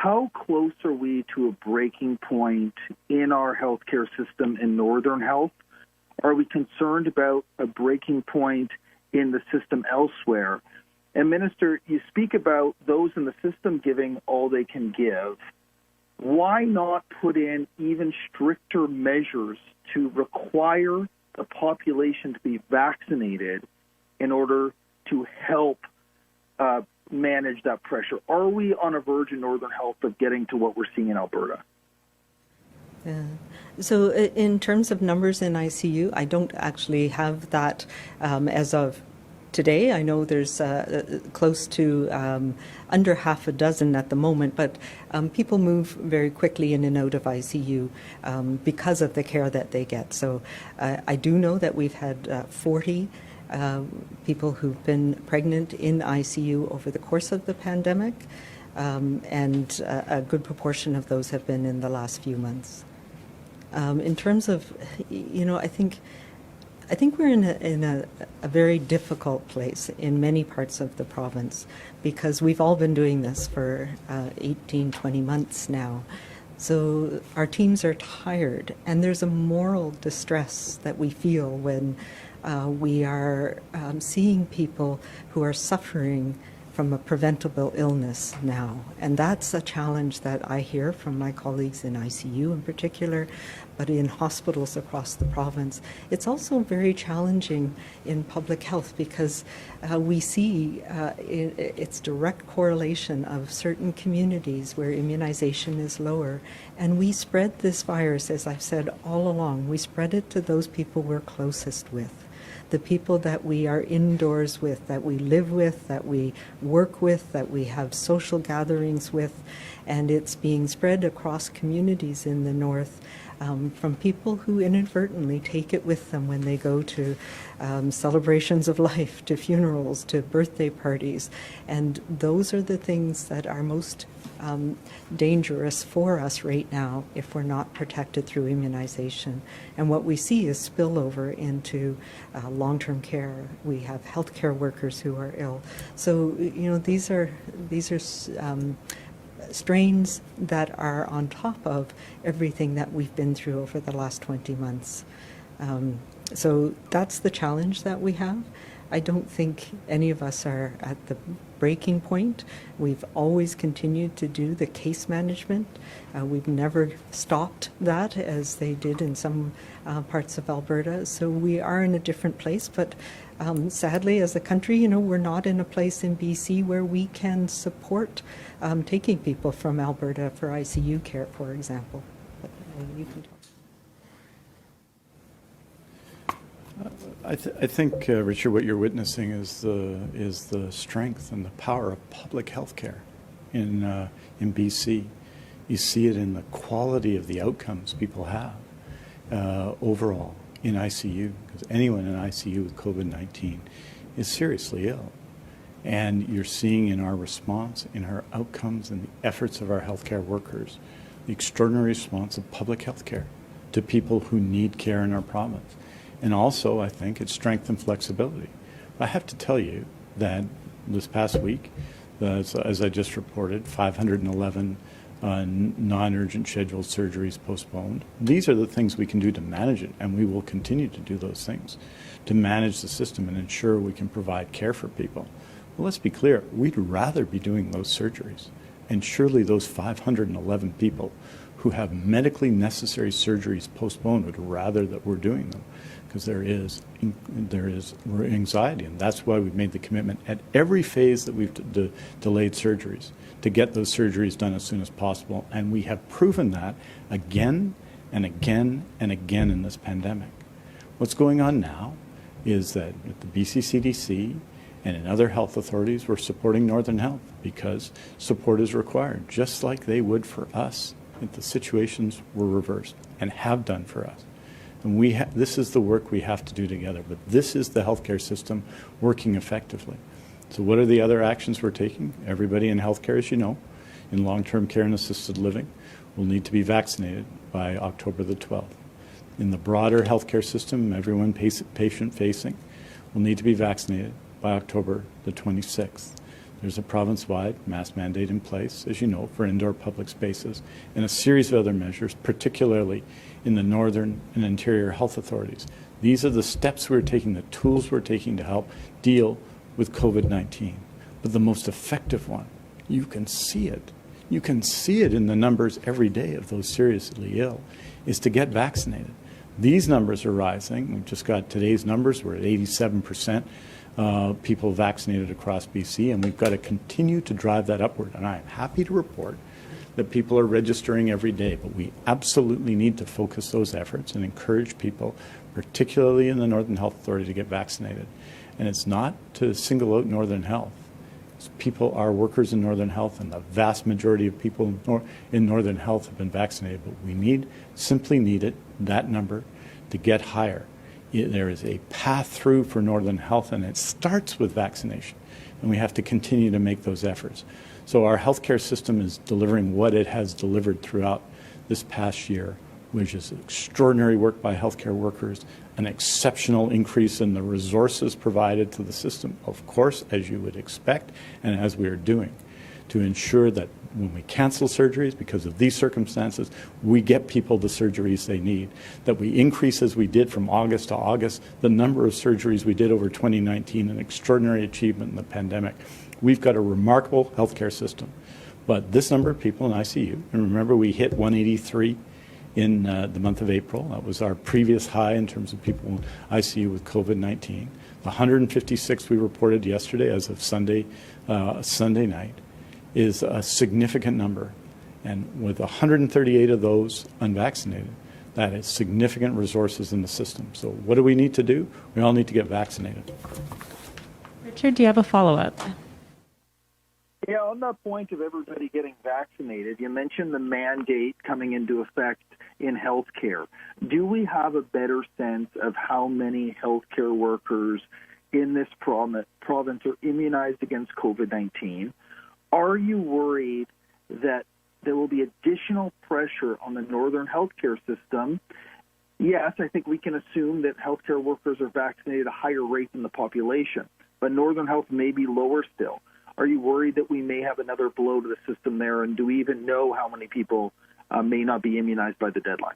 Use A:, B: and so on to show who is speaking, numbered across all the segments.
A: how close are we to a breaking point in our healthcare system in Northern Health? Are we concerned about a breaking point in the system elsewhere? And Minister, you speak about those in the system giving all they can give. Why not put in even stricter measures to require the population to be vaccinated in order to help manage that pressure? Are we on a verge in Northern Health of getting to what we're seeing in Alberta?
B: Yeah. So in terms of numbers in ICU, I don't actually have that as of today. I know there's close to under half a dozen at the moment, but people move very quickly in and out of ICU because of the care that they get. So I do know that we've had 40 people who've been pregnant in ICU over the course of the pandemic, and a good proportion of those have been in the last few months. In terms of, I think we're in a very difficult place in many parts of the province because we've all been doing this for 18, 20 months now. So our teams are tired, and there's a moral distress that we feel when we are seeing people who are suffering from a preventable illness now. And that's a challenge that I hear from my colleagues in ICU in particular, but in hospitals across the province. It's also very challenging in public health because we see its direct correlation of certain communities where immunization is lower. And we spread this virus, as I've said all along, we spread it to those people we're closest with. The people that we are indoors with, that we live with, that we work with, that we have social gatherings with, and it's being spread across communities in the north from people who inadvertently take it with them when they go to celebrations of life, to funerals, to birthday parties. And those are the things that are most dangerous for us right now if we're not protected through immunization. And what we see is spillover into long-term care. We have healthcare workers who are ill. So, these are strains that are on top of everything that we've been through over the last 20 months. So that's the challenge that we have. I don't think any of us are at the breaking point. We've always continued to do the case management. We've never stopped that as they did in some parts of Alberta. So we are in a different place, but sadly as a country, we're not in a place in BC where we can support taking people from Alberta for ICU care, for example. But, you can talk.
C: I think, Richard, what you're witnessing is the strength and the power of public health care in BC. You see it in the quality of the outcomes people have overall in ICU, because anyone in ICU with COVID-19 is seriously ill. And you're seeing in our response, in our outcomes, and the efforts of our healthcare workers, the extraordinary response of public health care to people who need care in our province. And also, I think, it's strength and flexibility. I have to tell you that this past week, as I just reported, 511 non-urgent scheduled surgeries postponed. These are the things we can do to manage it, and we will continue to do those things to manage the system and ensure we can provide care for people. Well, let's be clear, we'd rather be doing those surgeries. And surely those 511 people who have medically necessary surgeries postponed would rather that we're doing them, because there is anxiety, and that's why we've made the commitment at every phase that we've delayed surgeries to get those surgeries done as soon as possible, and we have proven that again and again and again in this pandemic. What's going on now is that at the BC CDC and in other health authorities, we're supporting Northern Health because support is required, just like they would for us if the situations were reversed, and have done for us. And this is the work we have to do together, but this is the healthcare system working effectively. So what are the other actions we're taking? Everybody in healthcare, as you know, in long-term care and assisted living, will need to be vaccinated by October the 12th. In the broader healthcare system, everyone patient-facing will need to be vaccinated by October the 26th. There's a province-wide mask mandate in place, as you know, for indoor public spaces, and a series of other measures, particularly in the northern and interior health authorities. These are the steps we're taking, the tools we're taking to help deal with COVID-19. But the most effective one, you can see it. You can see it in the numbers every day of those seriously ill, is to get vaccinated. These numbers are rising. We've just got today's numbers. We're at 87% people vaccinated across BC, and we've got to continue to drive that upward. And I'm happy to report that people are registering every day, but we absolutely need to focus those efforts and encourage people, particularly in the Northern Health Authority, to get vaccinated. And it's not to single out Northern Health. People are workers in Northern Health, and the vast majority of people in Northern Health have been vaccinated, but we simply need that number to get higher. There is a path through for Northern Health, and it starts with vaccination, and we have to continue to make those efforts. So our healthcare system is delivering what it has delivered throughout this past year, which is extraordinary work by healthcare workers, an exceptional increase in the resources provided to the system, of course, as you would expect, and as we are doing, to ensure that when we cancel surgeries because of these circumstances, we get people the surgeries they need, that we increase, as we did from August to August, the number of surgeries we did over 2019, an extraordinary achievement in the pandemic. We've got a remarkable healthcare system, but this number of people in ICU, and remember we hit 183 in the month of April. That was our previous high in terms of people in ICU with COVID-19. The 156 we reported yesterday as of Sunday night is a significant number. And with 138 of those unvaccinated, that is significant resources in the system. So what do we need to do? We all need to get vaccinated.
D: Richard, do you have a follow-up?
A: Yeah, on that point of everybody getting vaccinated, you mentioned the mandate coming into effect in healthcare. Do we have a better sense of how many healthcare workers in this province are immunized against COVID-19? Are you worried that there will be additional pressure on the northern healthcare system? Yes, I think we can assume that healthcare workers are vaccinated at a higher rate than the population, but northern health may be lower still. Are you worried that we may have another blow to the system there, and do we even know how many people may not be immunized by the deadline?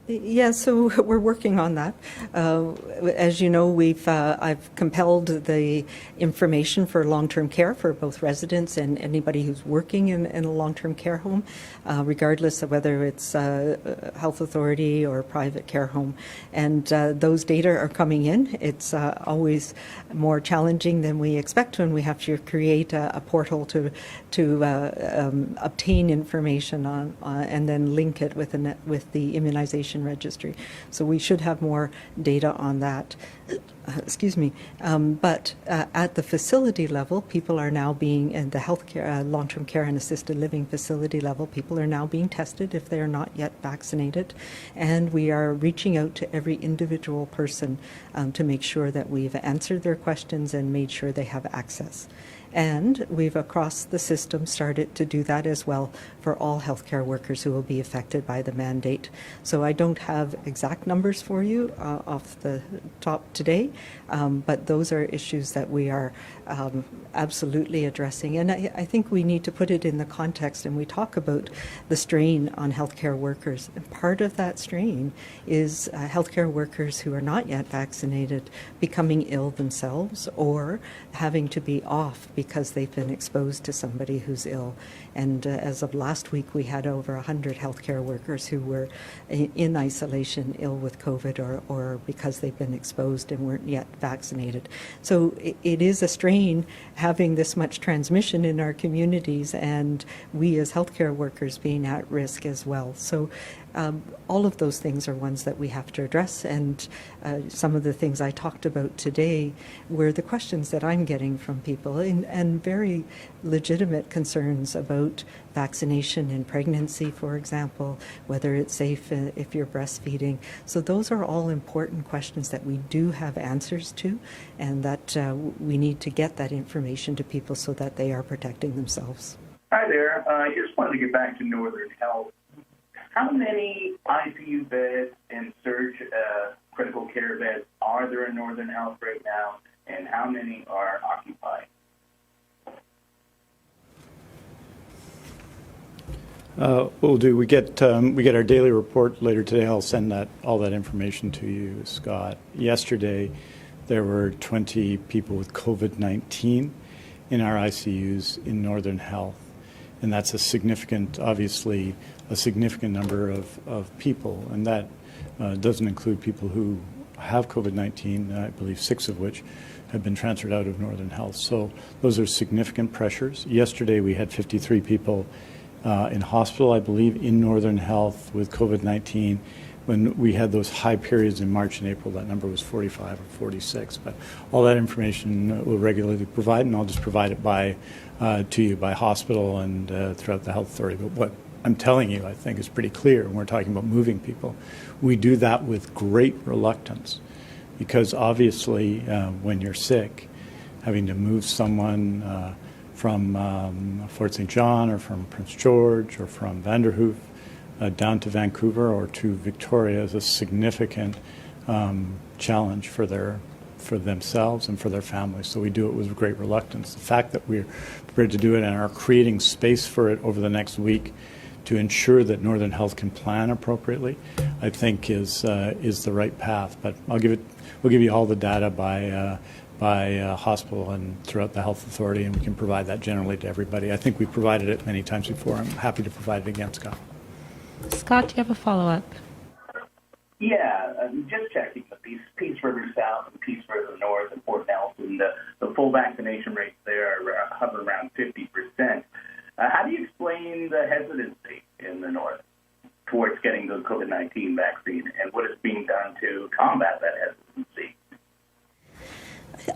B: Yeah, so we're working on that. As you know, I've compelled the information for long-term care for both residents and anybody who's working in a long-term care home, regardless of whether it's a health authority or a private care home. And those data are coming in. It's always more challenging than we expect when we have to create a portal to obtain information on and then link it with the immunization registry. So we should have more data on that. But at the facility level, people are now being, in the healthcare, long-term care and assisted living facility level, people are now being tested if they are not yet vaccinated. And we are reaching out to every individual person to make sure that we've answered their questions and made sure they have access. And we've, across the system, started to do that as well for all healthcare workers who will be affected by the mandate. So I don't have exact numbers for you off the top today, but those are issues that we are absolutely addressing. And I think we need to put it in the context, and we talk about the strain on healthcare workers. And part of that strain is healthcare workers who are not yet vaccinated becoming ill themselves or having to be off because they've been exposed to somebody who's ill. And as of last week, we had over 100 healthcare workers who were in isolation, ill with COVID, or because they've been exposed and weren't yet vaccinated. So it is a strain having this much transmission in our communities, and we as healthcare workers being at risk as well. So all of those things are ones that we have to address, and some of the things I talked about today were the questions that I'm getting from people, and very legitimate concerns about vaccination in pregnancy, for example, whether it's safe if you're breastfeeding. So those are all important questions that we do have answers to, and that we need to get that information to people so that they are protecting themselves.
E: Hi there. I just wanted to get back to Northern Health. How many ICU beds and surge critical care beds are there in Northern Health right now, and how many are occupied?
C: We'll do. We get our daily report later today. I'll send all that information to you, Scott. Yesterday, there were 20 people with COVID-19 in our ICUs in Northern Health, and that's obviously a significant number of people, and that doesn't include people who have COVID-19. I believe 6 of which have been transferred out of Northern Health. So those are significant pressures. Yesterday, we had 53 people in hospital, I believe, in Northern Health with COVID-19. When we had those high periods in March and April, that number was 45 or 46. But all that information we'll regularly provide, and I'll just provide it to you by hospital and throughout the health authority. But what I'm telling you, I think, is pretty clear when we're talking about moving people. We do that with great reluctance because obviously when you're sick, having to move someone from Fort St. John or from Prince George or from Vanderhoof down to Vancouver or to Victoria is a significant challenge for themselves and for their families. So we do it with great reluctance. The fact that we're prepared to do it and are creating space for it over the next week to ensure that Northern Health can plan appropriately, I think is the right path. But we'll give you all the data by hospital and throughout the health authority, and we can provide that generally to everybody. I think we've provided it many times before. I'm happy to provide it again, Scott.
D: Scott, do you have a follow-up?
E: Yeah, just checking that these Peace River South and Peace River North and Port Nelson, the full vaccination rates there hover around 50%. How do you explain the hesitancy in the North towards getting the COVID-19 vaccine, and what is being done to combat that hesitancy?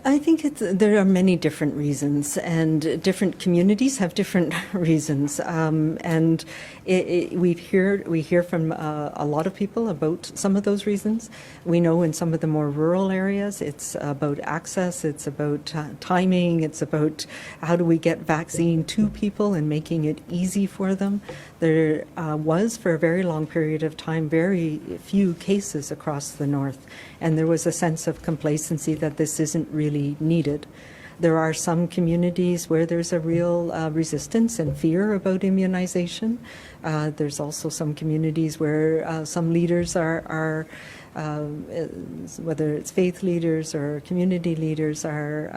B: I think there are many different reasons, and different communities have different reasons. And we hear from a lot of people about some of those reasons. We know in some of the more rural areas, it's about access, it's about timing, it's about how do we get vaccine to people and making it easy for them. There was, for a very long period of time, very few cases across the north, and there was a sense of complacency that this isn't really needed. There are some communities where there's a real resistance and fear about immunization. There's also some communities where some leaders are whether it's faith leaders or community leaders, are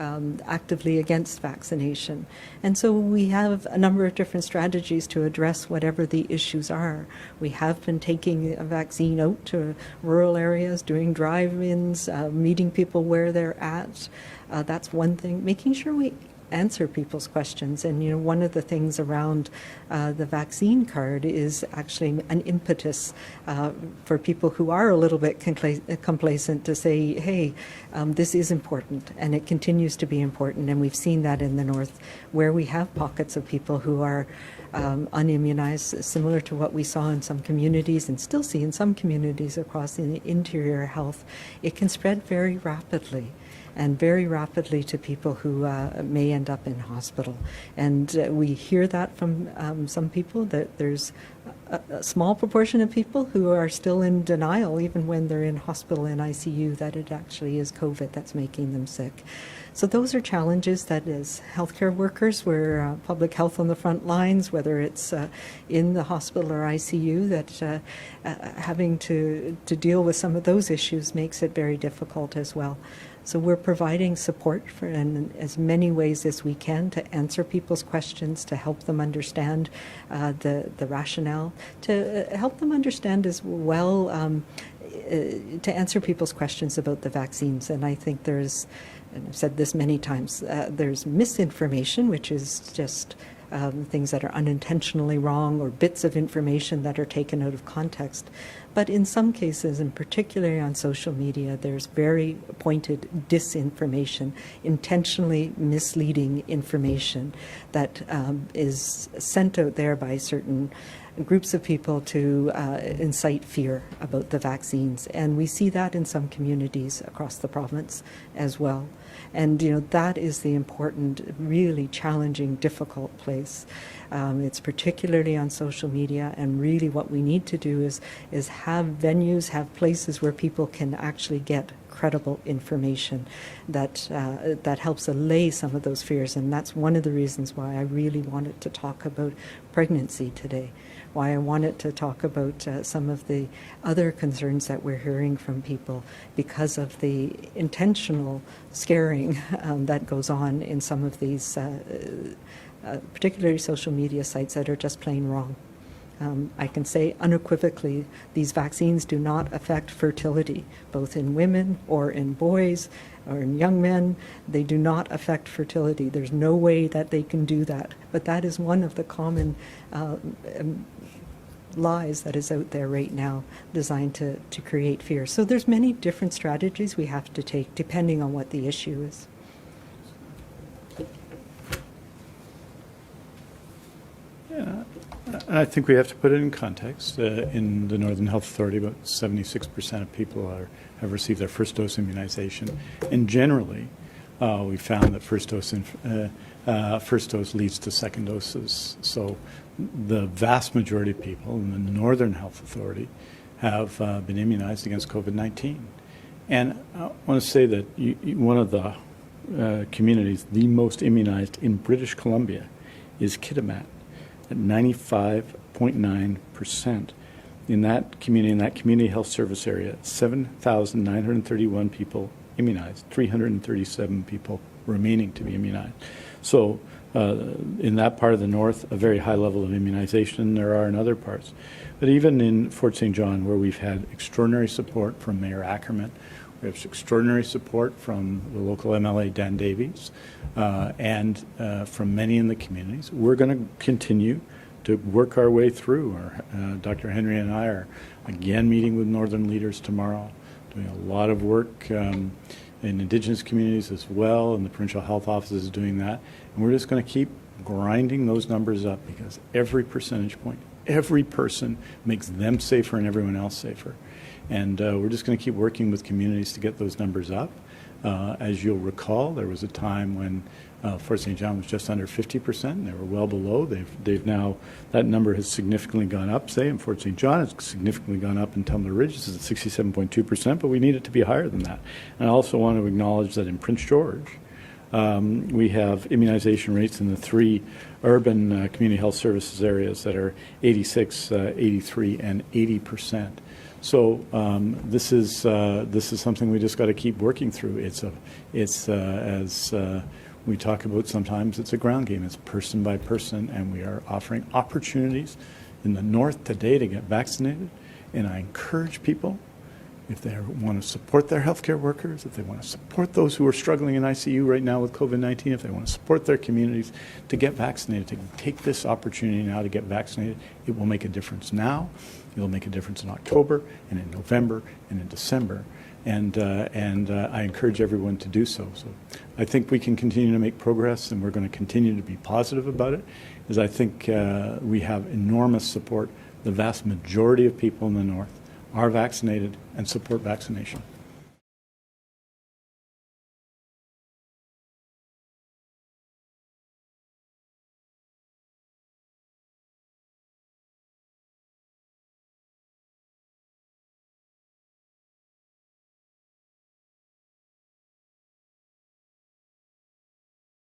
B: actively against vaccination. And so we have a number of different strategies to address whatever the issues are. We have been taking a vaccine out to rural areas, doing drive-ins, meeting people where they're at. That's one thing. Making sure we answer people's questions. And, one of the things around the vaccine card is actually an impetus for people who are a little bit complacent to say, hey, this is important, and it continues to be important. And we've seen that in the north, where we have pockets of people who are unimmunized, similar to what we saw in some communities and still see in some communities across the interior health. It can spread very rapidly, and very rapidly to people who may end up in hospital. And we hear that from some people, that there's a small proportion of people who are still in denial, even when they're in hospital and ICU, that it actually is COVID that's making them sick. So those are challenges that as healthcare workers, we're public health on the front lines, whether it's in the hospital or ICU, that having to deal with some of those issues makes it very difficult as well. So we're providing support in as many ways as we can to answer people's questions, to help them understand the rationale, to help them understand as well, to answer people's questions about the vaccines. And I think there's, and I've said this many times, there's misinformation, which is just things that are unintentionally wrong or bits of information that are taken out of context. But in some cases, and particularly on social media, there's very pointed disinformation, intentionally misleading information that is sent out there by certain groups of people to incite fear about the vaccines. And we see that in some communities across the province as well. And, that is the important, really challenging, difficult place. It's particularly on social media, and really what we need to do is have venues, have places where people can actually get credible information that that helps allay some of those fears. And that's one of the reasons why I really wanted to talk about pregnancy today, why I wanted to talk about some of the other concerns that we're hearing from people because of the intentional scaring that goes on in some of these, particularly social media sites that are just plain wrong. I can say unequivocally, these vaccines do not affect fertility, both in women or in boys or in young men. They do not affect fertility. There's no way that they can do that. But that is one of the common lies that is out there right now, designed to create fear. So there's many different strategies we have to take depending on what the issue is.
C: Yeah, I think we have to put it in context. In the Northern Health Authority, about 76% of people have received their first dose immunization. And generally, we found that first dose leads to second doses. So the vast majority of people in the Northern Health Authority have been immunized against COVID-19. And I want to say that one of the communities, the most immunized in British Columbia, is Kitimat, at 95.9%. In that community health service area, 7,931 people immunized, 337 people remaining to be immunized. So in that part of the north, a very high level of immunization there are in other parts. But even in Fort St. John, where we've had extraordinary support from Mayor Ackerman, we have extraordinary support from the local MLA, Dan Davies, and from many in the communities. We're going to continue to work our way through. Dr. Henry and I are again meeting with Northern leaders tomorrow, doing a lot of work in Indigenous communities as well, and the provincial health office is doing that. And we're just going to keep grinding those numbers up, because every percentage point, every person makes them safer and everyone else safer. And we're just going to keep working with communities to get those numbers up. As you'll recall, there was a time when Fort St. John was just under 50%, and they were well below. They've now, that number has significantly gone up, say, in Fort St. John. It's significantly gone up in Tumbler Ridge. This is at 67.2%, but we need it to be higher than that. And I also want to acknowledge that in Prince George, we have immunization rates in the three urban community health services areas that are 86, 83, and 80%. So this is something we just got to keep working through. As we talk about sometimes, it's a ground game. It's person by person, and we are offering opportunities in the north today to get vaccinated. And I encourage people, if they want to support their healthcare workers, if they want to support those who are struggling in ICU right now with COVID-19, if they want to support their communities, to get vaccinated, to take this opportunity now to get vaccinated. It will make a difference now. It will make a difference in October and in November and in December. And I encourage everyone to do so. So I think we can continue to make progress, and we're going to continue to be positive about it, as I think we have enormous support. The vast majority of people in the north are vaccinated and support vaccination.